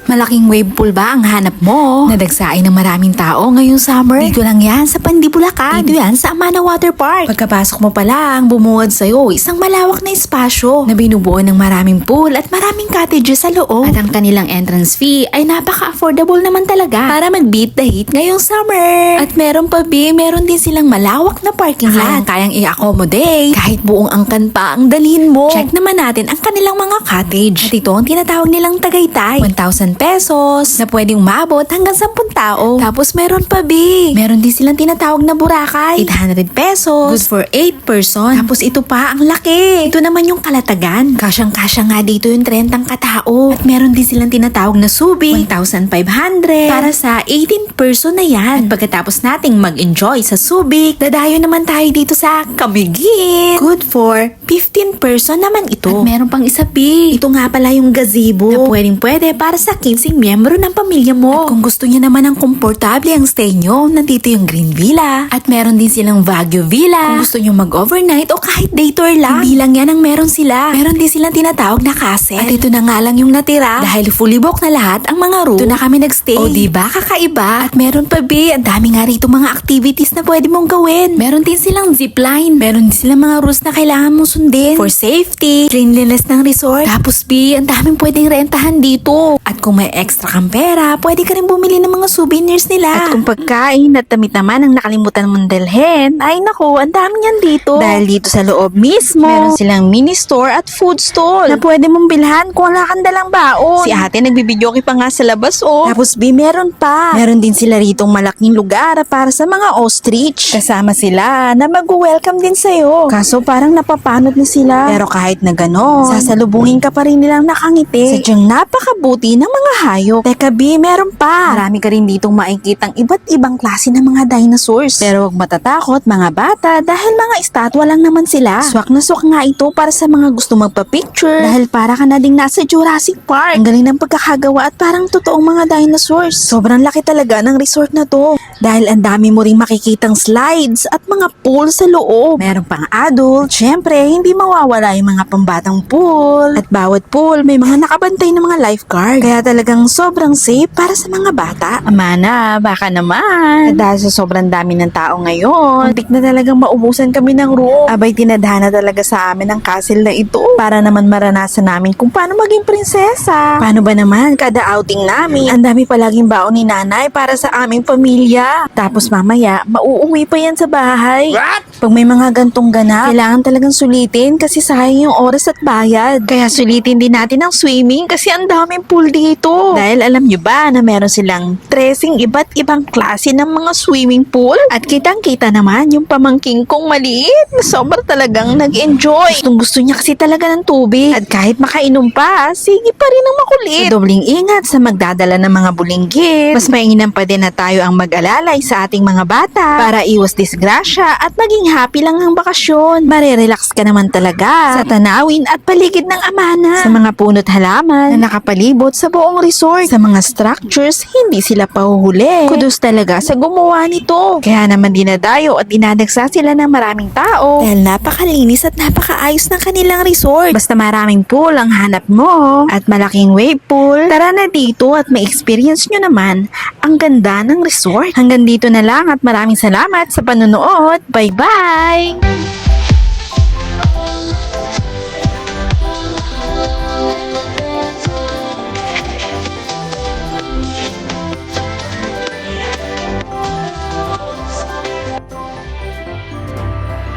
Malaking wave pool ba ang hanap mo? Nadagsain ng maraming tao ngayong summer? Dito lang yan sa Pandibulacan. Dito yan sa Amana Water Park. Pagkapasok mo pa lang, bumuwad sa'yo isang malawak na espasyo na binubuo ng maraming pool at maraming cottages sa loob. At ang kanilang entrance fee ay napaka-affordable naman talaga para mag-beat the heat ngayong summer. At meron pa meron din silang malawak na parking lot. Kayang i-accommodate kahit buong angkan pa ang dalhin mo. Check naman natin ang kanilang mga cottage. At ito ang tinatawag nilang Tagaytay. 1,000 pesos na pwedeng umabot hanggang 10 tao. Tapos meron pa meron din silang tinatawag na Boracay. 800 pesos. Good for 8 person. Tapos ito pa ang laki. Ito naman yung Kalatagan. Kasyang-kasya nga dito yung 30 katao. At meron din silang tinatawag na Subic. 1,500 para sa 18 person na yan. At pagkatapos nating mag-enjoy sa Subic, dadayo naman tayo dito sa Camiguin. Good for 15 person naman ito. At meron pang isa ito nga pala yung gazebo na pwede para sa 15 miyembro ng pamilya mo. At kung gusto niya naman ng komportable ang stay nyo, nandito yung Green Villa. At meron din silang Baguio Villa. Kung gusto nyo mag-overnight o kahit day tour lang, hindi lang yan ang meron sila. Meron din silang tinatawag na castle. At ito na nga lang yung natira dahil fully booked na lahat ang mga room. Ito na kami nagstay. O diba kakaiba? At meron pa ang dami nga rito mga activities na pwede mong gawin. Meron din silang zipline. Meron din silang mga rules na kailangan mong sundin for safety, cleanliness ng resort. Tapos ang daming pwedeng rentahan dito. At kung may extra kang pera, pwede ka rin bumili ng mga souvenirs nila. At kung pagkain at damit naman ang nakalimutan mong dalhin, ay naku, ang dami yan dito. Dahil dito sa loob mismo, meron silang mini store at food stall na pwede mong bilhan kung wala kang dalang baon. Si ate nagbibidyoke pa nga sa labas Tapos meron pa. Meron din sila ritong malaking lugar para sa mga ostrich. Kasama sila na mag-welcome din sa'yo. Kaso parang napapanot na sila. Pero kahit na gano'n, sasalubungin ka pa rin nilang nakangiti. Sadyang napakabuti ng mga hayop. Teka meron pa. Marami ka rin ditong makikitang iba't ibang klase ng mga dinosaurs. Pero huwag matatakot mga bata dahil mga estatwa lang naman sila. Swak na swak nga ito para sa mga gusto magpa-picture dahil para ka na ding nasa Jurassic Park. Ang galing ng pagkakagawa at parang totoong mga dinosaurs. Sobrang laki talaga ng resort na to dahil ang dami mo ring makikitang slides at mga pool sa loob. Meron pang adult. Syempre, hindi mawawala yung mga pambatang pool. At bawat pool may mga nakabantay na mga lifeguard. Kaya talagang sobrang safe para sa mga bata. Amana, baka naman. At dahil sa sobrang dami ng tao ngayon, muntik na talagang maubusan kami ng room. Abay, tinadhana talaga sa amin ang castle na ito para naman maranasan namin kung paano maging prinsesa. Paano ba naman kada outing namin, ang dami palaging baon ni nanay para sa aming pamilya. Tapos mamaya, mauuwi pa yan sa bahay. What? Pag may mga gantong ganap, kailangan talagang sulitin kasi sayang yung oras at bayad. Kaya sulitin din natin ang swimming kasi ang daming pool dito. Dahil alam nyo ba na meron silang dressing iba't ibang klase ng mga swimming pool? At kitang-kita naman yung pamangking kong maliit na sobrang talagang nag-enjoy. Gusto niya kasi talaga ng tubig. At kahit makainom pa, sige pa rin ang makulit. So dobling ingat sa magdadala ng mga bulinggit. Mas mainam pa din na tayo ang mag-alalay sa ating mga bata para iwas disgrasya at maging happy lang ng bakasyon. Marerelax ka naman talaga sa tanawin at paligid ng Amana. Sa mga puno't halaman na nakapalibot sa buong resort. Sa mga structures, hindi sila pahuhuli. Kudos talaga sa gumawa nito. Kaya naman dinadayo at dinadagsa sila ng maraming tao dahil napakalinis at napakaayos ng kanilang resort. Basta maraming pool ang hanap mo at malaking wave pool, tara na dito at ma-experience nyo naman ang ganda ng resort. Hanggang dito na lang at maraming salamat sa panonood. Bye-bye!